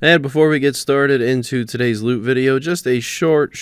And before we get started into today's loot video, just a short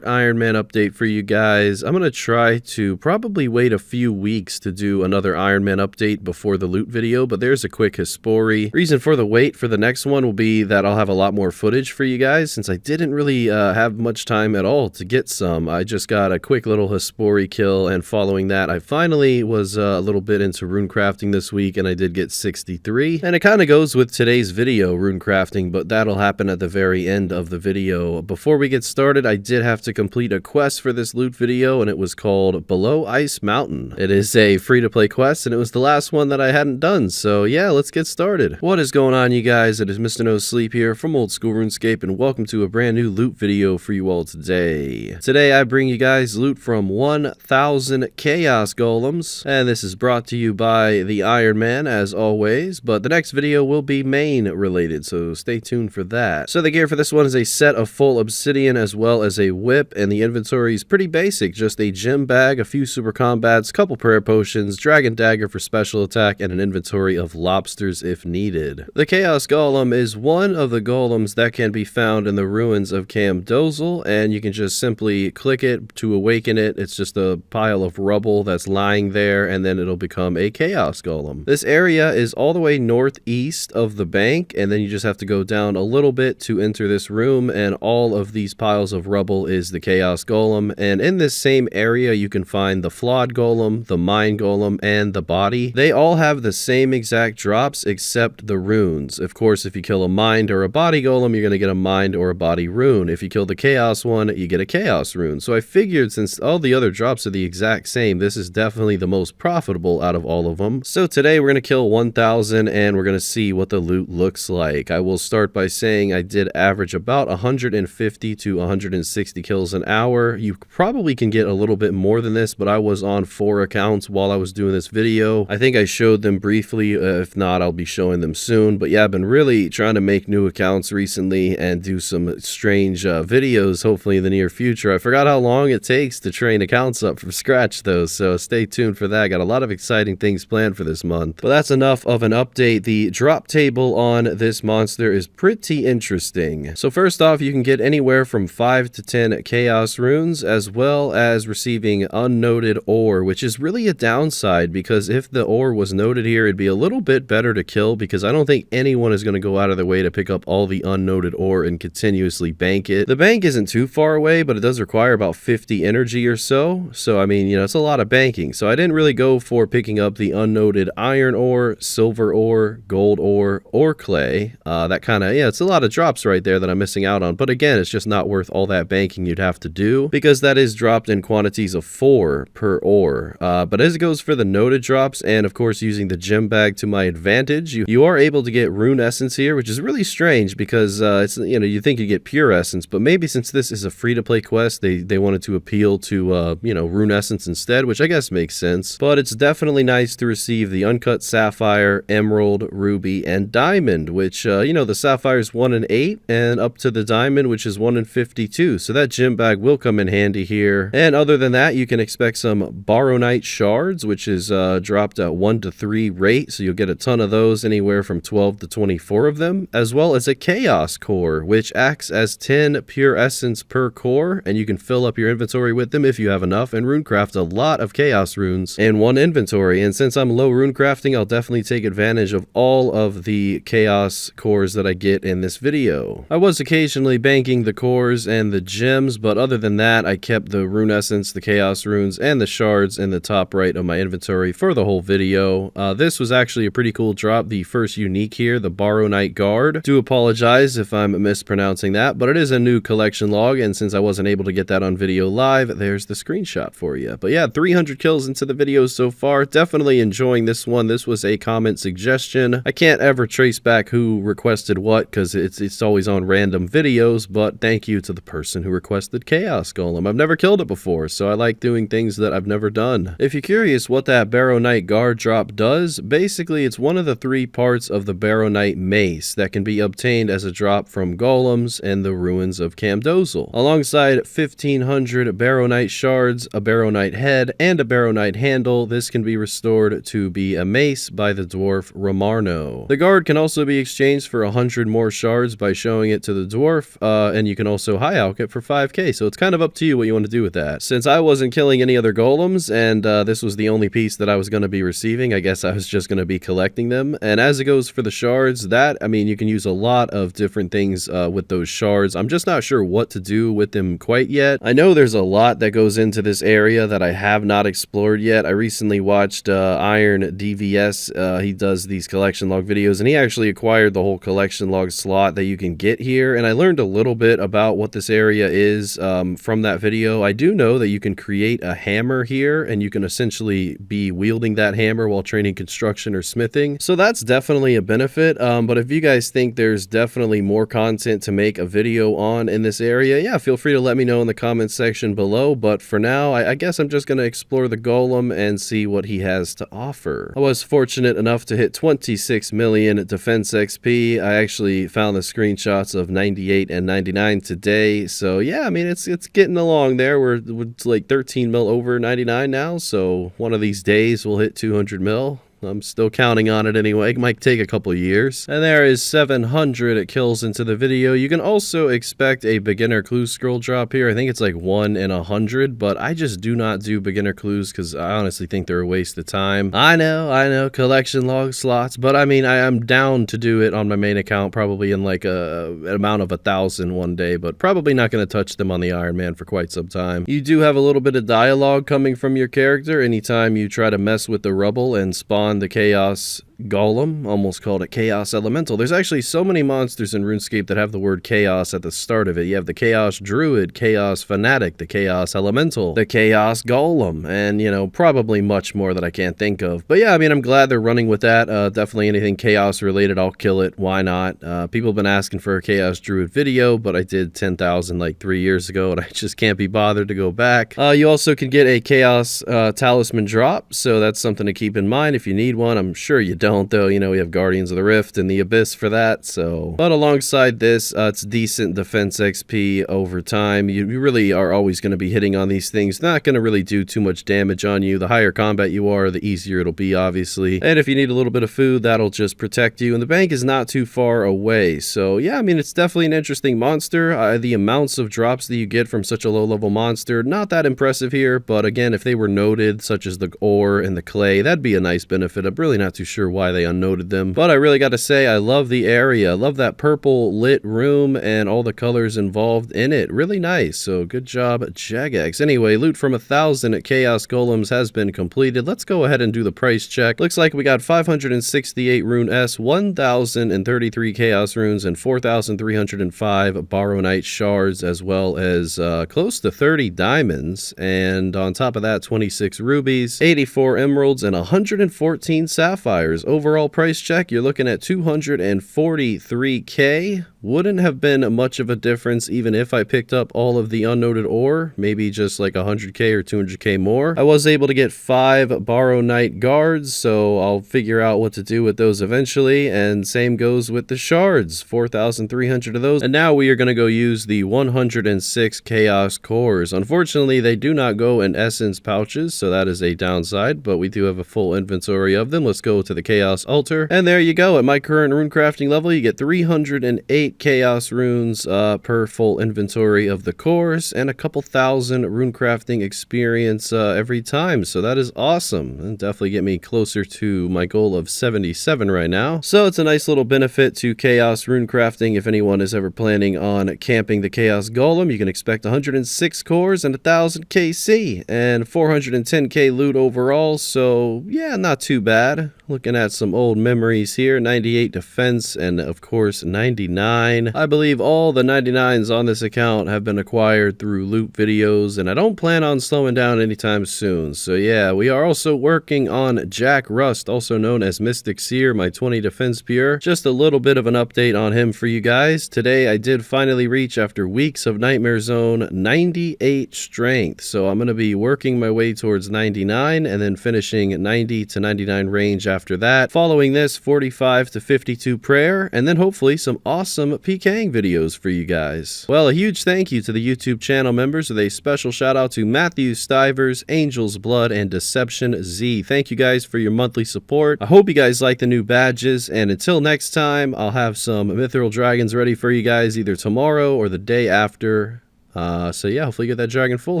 Iron Man update for you guys. I'm going to try to probably wait a few weeks to do another Iron Man update before the loot video, but there's a quick history. Reason for the wait for the next one will be that I'll have a lot more footage for you guys since I didn't really have much time at all to get some. I just got a quick little history kill, and following that I finally was a little bit into rune crafting this week, and I did get 63. And it kind of goes with today's video, rune crafting, but that'll happen at the very end of the video. Before we get started, I did have to complete a quest for this loot video, and it was called Below Ice Mountain. It is a free-to-play quest, and it was the last one that I hadn't done, so yeah, let's get started. What is going on, you guys? It is Mr. No Sleep here from Old School RuneScape, and welcome to a brand new loot video for you all today. Today, I bring you guys loot from 1,000 Chaos Golems, and this is brought to you by the Iron Man, as always, but the next video will be main related, so stay tuned for that. So the gear for this one is a set of full obsidian as well as a whip, and the inventory is pretty basic, just a gem bag, a few super combats, couple prayer potions, dragon dagger for special attack, and an inventory of lobsters if needed. The Chaos Golem is one of the golems that can be found in the ruins of Camdozel, and you can just simply click it to awaken it. It's just a pile of rubble that's lying there, and then it'll become a Chaos Golem. This area is all the way northeast of the bank, and then you just have to go down a little bit to enter this room, and all of these piles of rubble is the Chaos Golem. And in this same area you can find the Flawed Golem, the Mine Golem, and the Body. They all have the same exact drops except the runes. Of course, if you kill a Mind or a Body Golem, you're going to get a Mind or a Body rune. If you kill the Chaos one, you get a Chaos rune. So I figured since all the other drops are the exact same, this is definitely the most profitable out of all of them. So today we're going to kill 1,000 and we're going to see what the loot looks like. I will start by saying I did average about 150 to 160 kills an hour. You probably can get a little bit more than this, but I was on 4 accounts while I was doing this video. I think I showed them briefly. If not, I'll be showing them soon. But yeah, I've been really trying to make new accounts recently and do some strange videos hopefully in the near future. I forgot how long it takes to train accounts up from scratch though, so stay tuned for that. Got a lot of exciting things planned for this month. But that's enough of an update. The drop table on this monster is pretty interesting. So first off, you can get anywhere from 5 to 10 chaos runes, as well as receiving unnoted ore, which is really a downside because if the ore was noted here, it'd be a little bit better to kill because I don't think anyone is going to go out of their way to pick up all the unnoted ore and continuously bank it. The bank isn't too far away, but it does require about 50 energy or so. So I mean, you know, it's a lot of banking. So I didn't really go for picking up the unnoted iron ore, silver ore, gold ore, or clay. That kind of, yeah, it's a lot of drops right there that I'm missing out on, but again, it's just not worth all that banking you'd have to do because that is dropped in quantities of 4 per ore. But as it goes for the noted drops, and of course using the gem bag to my advantage, you are able to get rune essence here, which is really strange because it's, you know, you think you get pure essence, but maybe since this is a free-to-play quest, they wanted to appeal to you know, rune essence instead, which I guess makes sense. But it's definitely nice to receive the uncut sapphire, emerald, ruby, and diamond, which you know, the sapphire is 1 in 8 and up to the diamond, which is 1 in 52, so that gem bag will come in handy here. And other than that, you can expect some baronite shards, which is dropped at 1 to 3 rate, so you'll get a ton of those, anywhere from 12 to 24 of them, as well as a chaos core, which acts as 10 pure essence per core, and you can fill up your inventory with them if you have enough, and runecraft a lot of chaos runes in one inventory. And since I'm low rune crafting, I'll definitely take advantage of all of the chaos cores that I get in this video. I was occasionally banking the cores and the gems, but other than that, I kept the rune essence, the chaos runes, and the shards in the top right of my inventory for the whole video. This was actually a pretty cool drop, the first unique here, the Baronite Guard. Do apologize if I'm mispronouncing that, but it is a new collection log, and since I wasn't able to get that on video live, there's the screenshot for you. But yeah, 300 kills into the video so far. Definitely enjoying this one. This was a comment suggestion. I can't ever trace back who requested what because it's always on random videos, but thank you to the person who requested Chaos Golem. I've never killed it before, so I like doing things that I've never done. If you're curious what that Baronite Guard drop does, basically it's one of the 3 parts of the Baronite Mace that can be obtained as a drop from Golems and the ruins of Camdozel. Alongside 1500 Baronite shards, a Baronite head, and a Baronite handle, this can be restored to be a mace by the dwarf Ramarno. The guard can also be exchanged for 100 200 more shards by showing it to the dwarf, and you can also high alch it for 5k, so it's kind of up to you what you want to do with that. Since I wasn't killing any other golems, and this was the only piece that I was going to be receiving, I guess I was just going to be collecting them. And as it goes for the shards, that, I mean, you can use a lot of different things with those shards. I'm just not sure what to do with them quite yet. I know there's a lot that goes into this area that I have not explored yet. I recently watched Iron DVS. He does these collection log videos, and he actually acquired the whole collection log slot that you can get here, and I learned a little bit about what this area is from that video. I do know that you can create a hammer here, and you can essentially be wielding that hammer while training construction or smithing, so that's definitely a benefit. But if you guys think there's definitely more content to make a video on in this area, yeah, feel free to let me know in the comments section below. But for now, I guess I'm just going to explore the golem and see what he has to offer. I was fortunate enough to hit 26 million defense XP. I actually found the screenshots of 98 and 99 today, so yeah, I mean, it's getting along there. We're like 13 mil over 99 now, so one of these days we'll hit 200 mil. I'm still counting on it anyway. It might take a couple years. And there is 700 kills into the video. You can also expect a beginner clue scroll drop here. I think it's like 1 in 100, but I just do not do beginner clues because I honestly think they're a waste of time. I know, collection log slots, but I mean, I am down to do it on my main account, probably in like an amount of 1,000 one day, but probably not going to touch them on the Iron Man for quite some time. You do have a little bit of dialogue coming from your character anytime you try to mess with the rubble and spawn the Chaos Golem, almost called it Chaos Elemental. There's actually so many monsters in RuneScape that have the word Chaos at the start of it. You have the Chaos Druid, Chaos Fanatic, the Chaos Elemental, the Chaos Golem, and, you know, probably much more that I can't think of. But yeah, I mean, I'm glad they're running with that. Definitely anything Chaos related, I'll kill it. Why not? People have been asking for a Chaos Druid video, but I did 10,000 like 3 years ago, and I just can't be bothered to go back. You also can get a Chaos Talisman drop, so that's something to keep in mind if you need one. I'm sure you don't, though. You know, we have Guardians of the Rift and the Abyss for that, so. But alongside this, it's decent defense XP over time. You really are always going to be hitting on these things. Not going to really do too much damage on you. The higher combat you are, the easier it'll be, obviously. And if you need a little bit of food, that'll just protect you. And the bank is not too far away. So yeah, I mean, it's definitely an interesting monster. The amounts of drops that you get from such a low-level monster, not that impressive here. But again, if they were noted, such as the ore and the clay, that'd be a nice benefit. I'm really not too sure why they unnoted them, but I really got to say, I love the area. I love that purple lit room and all the colors involved in it. Really nice. So good job, Jagex. Anyway, loot from 1,000 Chaos Golems has been completed. Let's go ahead and do the price check. Looks like we got 568 Rune S, 1,033 Chaos Runes, and 4,305 Baronite Shards, as well as close to 30 diamonds. And on top of that, 26 rubies, 84 emeralds, and 114 sapphires. Overall price check, you're looking at 243k. Wouldn't have been much of a difference even if I picked up all of the unnoted ore, maybe just like 100k or 200k more. I was able to get 5 Baronite guards, so I'll figure out what to do with those eventually, and same goes with the shards, 4,300 of those. And now we are going to go use the 106 chaos cores. Unfortunately, they do not go in essence pouches, so that is a downside, but we do have a full inventory of them. Let's go to the chaos altar, and there you go. At my current rune crafting level, you get 308 chaos runes per full inventory of the cores, and a couple thousand rune crafting experience every time, so that is awesome, and definitely get me closer to my goal of 77 right now. So it's a nice little benefit to chaos rune crafting. If anyone is ever planning on camping the chaos golem, you can expect 106 cores and 1,000 KC and 410k loot overall, so yeah, not too bad. Looking at some old memories here, 98 defense and of course 99. I believe all the 99s on this account have been acquired through loot videos, and I don't plan on slowing down anytime soon. So yeah, we are also working on Jack Rust, also known as Mystic Seer, my 20 defense pure. Just a little bit of an update on him for you guys. Today I did finally reach, after weeks of Nightmare Zone, 98 strength. So I'm going to be working my way towards 99 and then finishing 90 to 99 range after that. Following this, 45 to 52 prayer, and then hopefully some awesome PKing videos for you guys. Well, a huge thank you to the YouTube channel members with a special shout out to Matthew, Stivers, Angelzblood, and DeceptionZ. Thank you guys for your monthly support. I hope you guys like the new badges, and until next time, I'll have some Mithril Dragons ready for you guys either tomorrow or the day after. So yeah, hopefully you get that dragon full.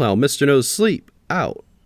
Mr. No Sleep out.